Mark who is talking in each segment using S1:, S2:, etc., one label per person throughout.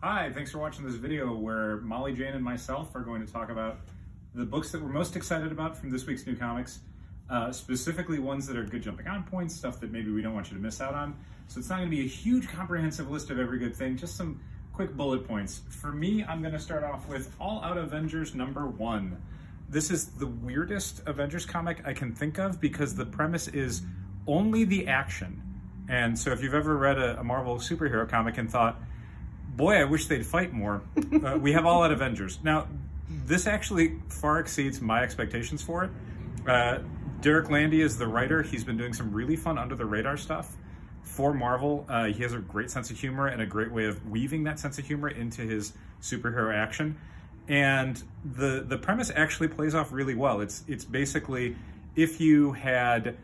S1: Hi, thanks for watching this video where Molly Jane and myself are going to talk about the books that we're most excited about from this week's new comics, specifically ones that are good jumping on points, stuff that maybe we don't want you to miss out on. So it's not going to be a huge comprehensive list of every good thing, just some quick bullet points. For me, I'm going to start off with All Out Avengers #1. This is the weirdest Avengers comic I can think of because the premise is only the action. And so if you've ever read a Marvel superhero comic and thought, boy, I wish they'd fight more, we have All Out Avengers. Now, this actually far exceeds my expectations for it. Derek Landy is the writer. He's been doing some really fun under-the-radar stuff for Marvel. He has a great sense of humor and a great way of weaving that sense of humor into his superhero action. And the premise actually plays off really well. It's basically, if you had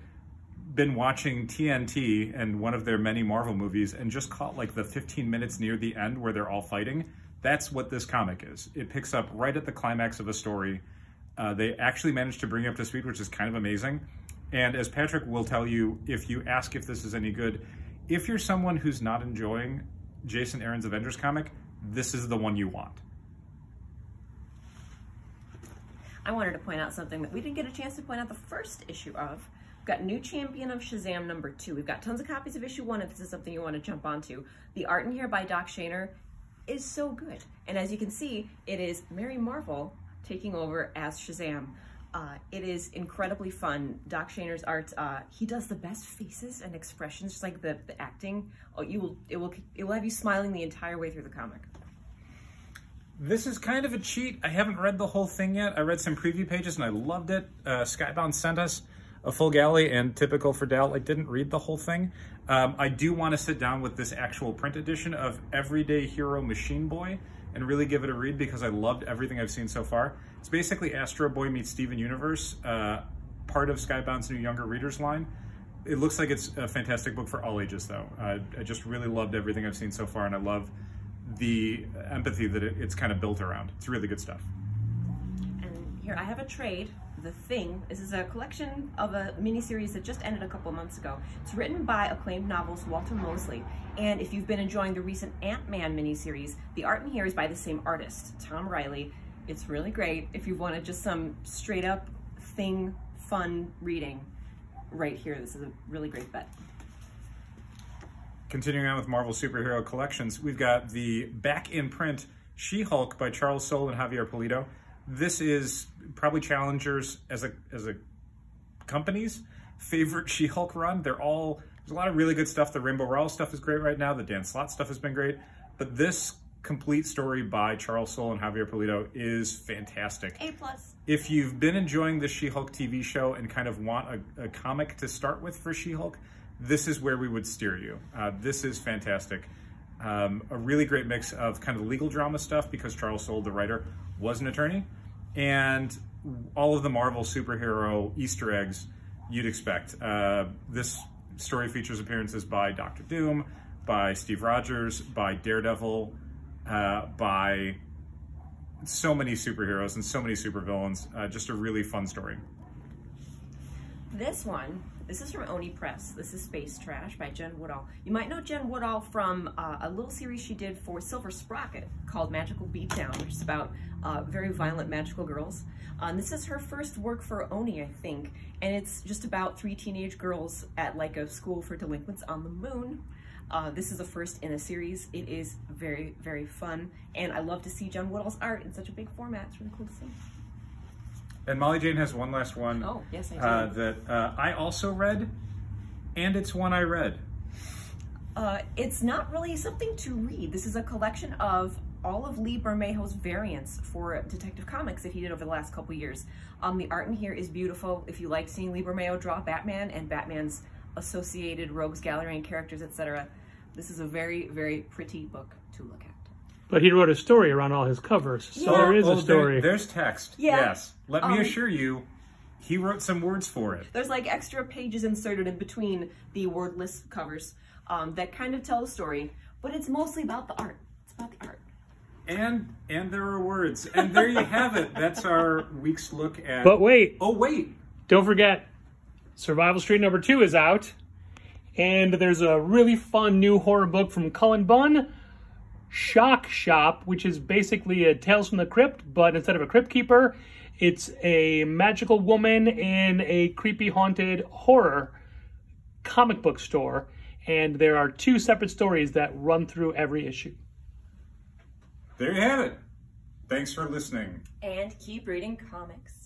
S1: been watching TNT and one of their many Marvel movies and just caught like the 15 minutes near the end where they're all fighting, that's what this comic is. It picks up right at the climax of a story. They actually managed to bring you up to speed, which is kind of amazing. And as Patrick will tell you, if you ask if this is any good, if you're someone who's not enjoying Jason Aaron's Avengers comic, this is the one you want.
S2: I wanted to point out something that we didn't get a chance to point out the first issue of. We've got New Champion of Shazam #2. We've got tons of copies of issue 1 if this is something you want to jump onto. The art in here by Doc Shaner is so good. And as you can see, it is Mary Marvel taking over as Shazam. It is incredibly fun. Doc Shaner's art, he does the best faces and expressions, just like the acting. Oh, it will have you smiling the entire way through the comic.
S1: This is kind of a cheat. I haven't read the whole thing yet. I read some preview pages and I loved it. Skybound sent us a full galley, and typical for Dal, I didn't read the whole thing. I do want to sit down with this actual print edition of Everyday Hero Machine Boy and really give it a read because I loved everything I've seen so far. It's basically Astro Boy meets Steven Universe, part of Skybound's new younger readers line. It looks like it's a fantastic book for all ages though. I just really loved everything I've seen so far, and I love the empathy that it's kind of built around. It's really good stuff.
S2: And here I have a trade. The Thing. This is a collection of a miniseries that just ended a couple months ago. It's written by acclaimed novelist Walter Mosley. And if you've been enjoying the recent Ant-Man miniseries, the art in here is by the same artist, Tom Riley. It's really great if you wanted just some straight up Thing fun reading right here. This is a really great bet.
S1: Continuing on with Marvel superhero collections, we've got the back in print She-Hulk by Charles Soule and Javier Pulido. This is probably Challengers as a company's favorite She-Hulk run. There's a lot of really good stuff. The Rainbow Rowell stuff is great right now. The Dan Slott stuff has been great. But this complete story by Charles Soule and Javier Pulido is fantastic.
S2: A+.
S1: If you've been enjoying the She-Hulk TV show and kind of want a comic to start with for She-Hulk, this is where we would steer you. This is fantastic. A really great mix of kind of legal drama stuff because Charles Soule, the writer, was an attorney, and all of the Marvel superhero Easter eggs you'd expect. This story features appearances by Doctor Doom, by Steve Rogers, by Daredevil, by so many superheroes and so many supervillains. Just a really fun story.
S2: This is from Oni Press. This is Space Trash by Jen Woodall. You might know Jen Woodall from a little series she did for Silver Sprocket called Magical Beatdown, which is about very violent magical girls. This is her first work for Oni, I think, and it's just about 3 teenage girls at like a school for delinquents on the moon. This is the first in a series. It is very, very fun, and I love to see Jen Woodall's art in such a big format. It's really cool to see.
S1: And Molly Jane has one last one.
S2: Oh, yes, I do.
S1: That I also read, and it's one I read.
S2: It's not really something to read. This is a collection of all of Lee Bermejo's variants for Detective Comics that he did over the last couple years. The art in here is beautiful. If you like seeing Lee Bermejo draw Batman and Batman's associated rogues gallery and characters, etc., this is a very, very pretty book to look at.
S3: But he wrote a story around all his covers, so there is a story.
S1: There's text,
S2: yeah.
S1: Yes. Let me assure you, he wrote some words for it.
S2: There's like extra pages inserted in between the wordless covers that kind of tell the story, but it's mostly about the art. It's about the art.
S1: And there are words. And there you have it. That's our week's look at...
S3: But wait.
S1: Oh, wait.
S3: Don't forget, Survival Street #2 is out. And there's a really fun new horror book from Cullen Bunn Shock Shop, which is basically a Tales from the Crypt, but instead of a crypt keeper, it's a magical woman in a creepy haunted horror comic book store. And there are 2 separate stories that run through every issue.
S1: There you have it. Thanks for listening.
S2: And keep reading comics.